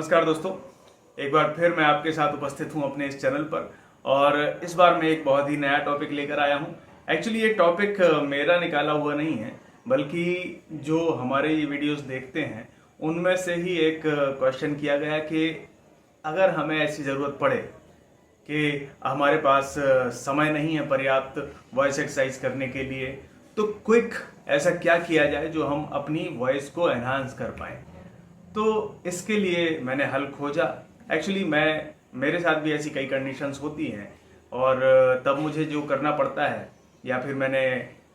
नमस्कार दोस्तों, एक बार फिर मैं आपके साथ उपस्थित हूं अपने इस चैनल पर। और इस बार मैं एक बहुत ही नया टॉपिक लेकर आया हूं। एक्चुअली ये टॉपिक मेरा निकाला हुआ नहीं है, बल्कि जो हमारे ये वीडियोस देखते हैं उनमें से ही एक क्वेश्चन किया गया कि अगर हमें ऐसी ज़रूरत पड़े कि हमारे पास समय नहीं है पर्याप्त वॉइस एक्सरसाइज करने के लिए, तो क्विक ऐसा क्या किया जाए जो हम अपनी वॉइस को एनहांस कर पाएँ। तो इसके लिए मैंने हल खोजा। एक्चुअली मेरे साथ भी ऐसी कई कंडीशंस होती हैं और तब मुझे जो करना पड़ता है, या फिर मैंने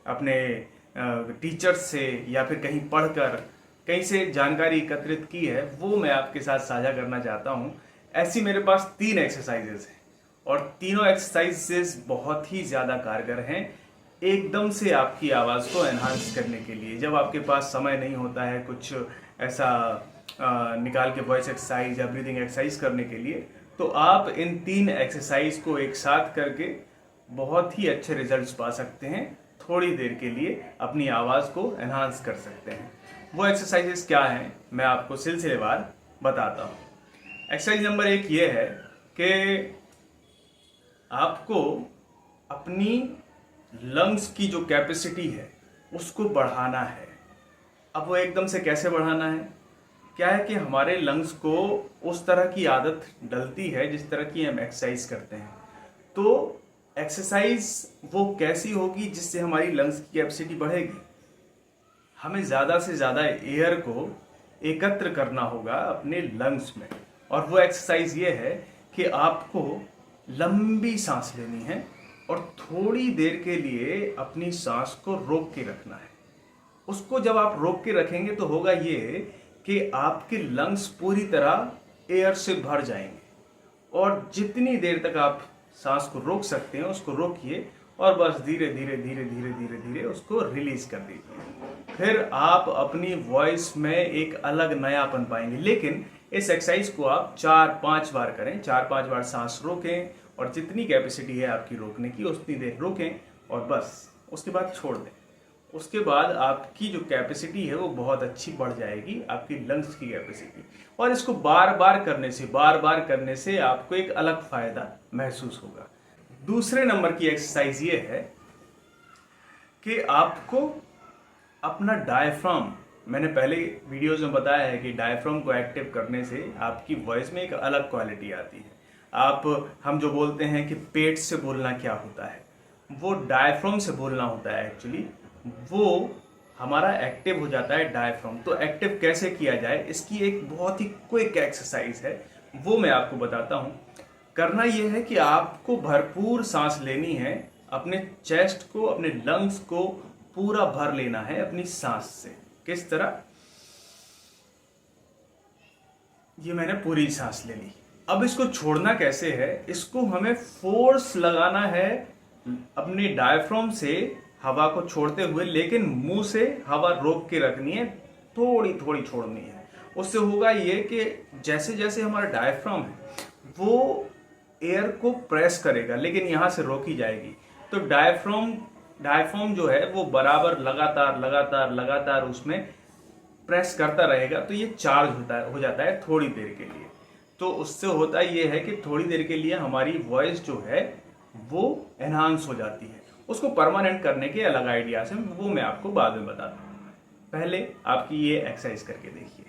अपने टीचर्स से या फिर कहीं पढ़कर कहीं से जानकारी एकत्रित की है, वो मैं आपके साथ साझा करना चाहता हूँ। ऐसी मेरे पास 3 एक्सरसाइजेज हैं और तीनों एक्सरसाइजेज बहुत ही ज़्यादा कारगर हैं एकदम से आपकी आवाज़ को एनहांस करने के लिए। जब आपके पास समय नहीं होता है कुछ ऐसा निकाल के वॉइस एक्सरसाइज या ब्रीदिंग एक्सरसाइज करने के लिए, तो आप इन 3 एक्सरसाइज को एक साथ करके बहुत ही अच्छे रिजल्ट्स पा सकते हैं। थोड़ी देर के लिए अपनी आवाज़ को एनहांस कर सकते हैं। वो एक्सरसाइजेस क्या हैं मैं आपको सिलसिलेवार बताता हूँ। एक्सरसाइज नंबर 1 ये है कि आपको अपनी लंग्स की जो कैपेसिटी है उसको बढ़ाना है। अब वो एकदम से कैसे बढ़ाना है? क्या है कि हमारे लंग्स को उस तरह की आदत डलती है जिस तरह की हम एक्सरसाइज करते हैं। तो एक्सरसाइज वो कैसी होगी जिससे हमारी लंग्स की कैपेसिटी बढ़ेगी? हमें ज़्यादा से ज़्यादा एयर को एकत्र करना होगा अपने लंग्स में। और वो एक्सरसाइज ये है कि आपको लंबी सांस लेनी है और थोड़ी देर के लिए अपनी सांस को रोक के रखना है। उसको जब आप रोक के रखेंगे तो होगा ये कि आपके लंग्स पूरी तरह एयर से भर जाएंगे। और जितनी देर तक आप सांस को रोक सकते हैं उसको रोकिए और बस धीरे धीरे धीरे धीरे धीरे धीरे उसको रिलीज कर दीजिए। फिर आप अपनी वॉइस में एक अलग नयापन पाएंगे। लेकिन इस एक्सरसाइज को आप 4-5 बार करें। 4-5 बार सांस रोकें और जितनी कैपेसिटी है आपकी रोकने की उतनी देर रोकें और बस उसके बाद छोड़ दें। उसके बाद आपकी जो कैपेसिटी है वो बहुत अच्छी बढ़ जाएगी, आपकी लंग्स की कैपेसिटी। और इसको बार बार करने से आपको एक अलग फायदा महसूस होगा। दूसरे नंबर की एक्सरसाइज ये है कि आपको अपना डायफ्राम, मैंने पहले वीडियोज में बताया है कि डायफ्राम को एक्टिव करने से आपकी वॉइस में एक अलग क्वालिटी आती है। हम जो बोलते हैं कि पेट से बोलना क्या होता है, वो डायफ्राम से बोलना होता है। एक्चुअली वो हमारा एक्टिव हो जाता है डायफ्राम। तो एक्टिव कैसे किया जाए, इसकी एक बहुत ही क्विक एक्सरसाइज है, वो मैं आपको बताता हूँ। करना यह है कि आपको भरपूर सांस लेनी है, अपने चेस्ट को, अपने लंग्स को पूरा भर लेना है अपनी सांस से। किस तरह? ये मैंने पूरी सांस ले ली। अब इसको छोड़ना कैसे है? इसको हमें फोर्स लगाना है अपने डायफ्राम से हवा को छोड़ते हुए, लेकिन मुंह से हवा रोक के रखनी है, थोड़ी थोड़ी छोड़नी है। उससे होगा ये कि जैसे जैसे हमारा डायफ्राम है वो एयर को प्रेस करेगा, लेकिन यहाँ से रोकी जाएगी। तो डायफ्राम जो है वो बराबर लगातार लगातार लगातार उसमें प्रेस करता रहेगा। तो ये चार्ज हो जाता है थोड़ी देर के लिए। तो उससे होता ये है कि थोड़ी देर के लिए हमारी वॉइस जो है वो एनहांस हो जाती है। उसको परमानेंट करने के अलग आइडियाज हैं, वो मैं आपको बाद में बताता हूँ। पहले आपकी ये एक्सरसाइज करके देखिए।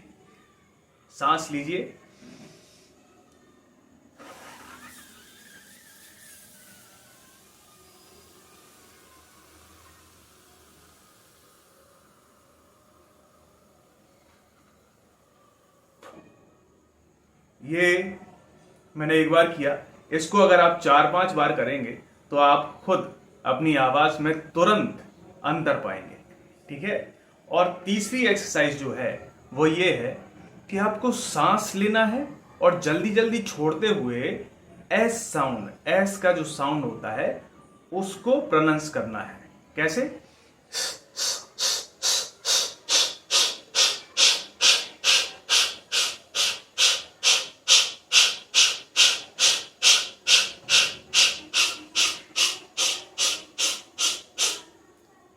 सांस लीजिए, ये मैंने एक बार किया। इसको अगर आप 4-5 बार करेंगे तो आप खुद अपनी आवाज में तुरंत अंतर पाएंगे। ठीक है। और तीसरी एक्सरसाइज जो है वो ये है कि आपको सांस लेना है और जल्दी जल्दी छोड़ते हुए एस का जो साउंड होता है उसको प्रोनाउंस करना है। कैसे?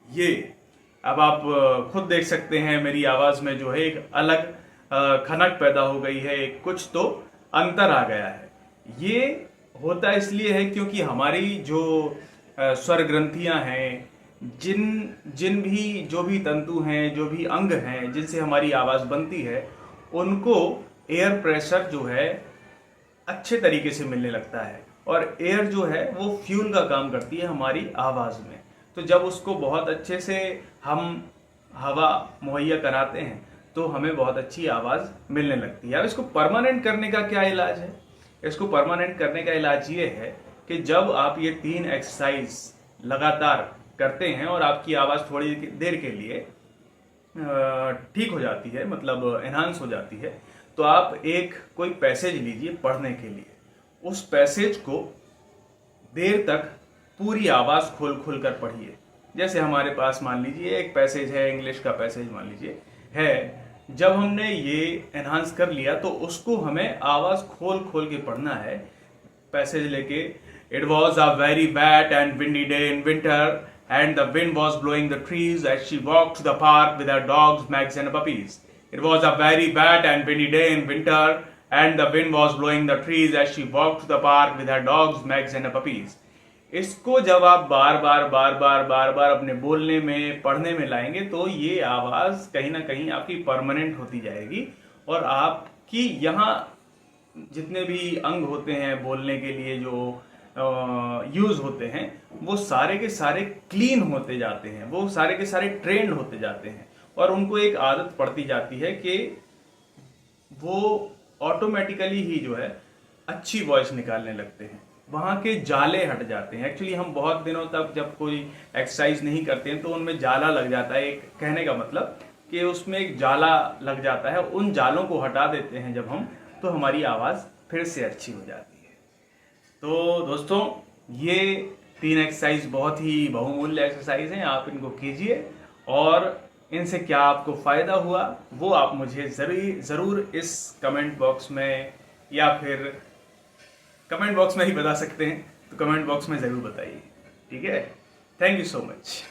ये अब आप खुद देख सकते हैं मेरी आवाज में जो है एक अलग खनक पैदा हो गई है, कुछ तो अंतर आ गया है। ये होता इसलिए है क्योंकि हमारी जो स्वर ग्रंथियां हैं, जिन जिन भी जो भी तंतु हैं, जो भी अंग हैं जिनसे हमारी आवाज़ बनती है, उनको एयर प्रेशर जो है अच्छे तरीके से मिलने लगता है। और एयर जो है वो फ्यूल का काम करती है हमारी आवाज़ में। तो जब उसको बहुत अच्छे से हम हवा मुहैया कराते हैं तो हमें बहुत अच्छी आवाज़ मिलने लगती है। अब इसको परमानेंट करने का क्या इलाज है? इसको परमानेंट करने का इलाज ये है कि जब आप ये 3 एक्सरसाइज लगातार करते हैं और आपकी आवाज़ थोड़ी देर के लिए ठीक हो जाती है, मतलब एनहांस हो जाती है, तो आप एक कोई पैसेज लीजिए पढ़ने के लिए। उस पैसेज को देर तक पूरी आवाज़ खोल खोल कर पढ़िए। जैसे हमारे पास मान लीजिए एक पैसेज है, इंग्लिश का पैसेज मान लीजिए है। जब हमने ये एनहांस कर लिया तो उसको हमें आवाज़ खोल खोल के पढ़ना है। पैसेज लेके, it was a very wet and windy day in winter, and the wind was blowing the trees as she walked to the park with her dogs, Max and puppies. It was a very wet and windy day in winter, and the wind was blowing the trees as she walked to the park with her dogs, Max and puppies. इसको जब आप बार बार अपने बोलने में, पढ़ने में लाएंगे तो ये आवाज़ कहीं ना कहीं आपकी परमानेंट होती जाएगी और आपकी यहाँ जितने भी अंग होते हैं बोलने के लिए जो यूज़ होते हैं, वो सारे के सारे क्लीन होते जाते हैं, वो सारे के सारे ट्रेंड होते जाते हैं और उनको एक आदत पड़ती जाती है कि वो ऑटोमेटिकली ही जो है अच्छी वॉइस निकालने लगते हैं। वहाँ के जाले हट जाते हैं। एक्चुअली हम बहुत दिनों तक जब कोई एक्सरसाइज नहीं करते हैं तो उनमें जाला लग जाता है। एक कहने का मतलब कि उसमें एक जाला लग जाता है। उन जालों को हटा देते हैं जब हम, तो हमारी आवाज़ फिर से अच्छी हो जाती है। तो दोस्तों, ये 3 एक्सरसाइज बहुत ही बहुमूल्य एक्सरसाइज हैं। आप इनको कीजिए और इनसे क्या आपको फ़ायदा हुआ वो आप मुझे ज़रूर इस कमेंट बॉक्स में या फिर कमेंट बॉक्स में ही बता सकते हैं। तो कमेंट बॉक्स में ज़रूर बताइए, ठीक है। Thank you so much.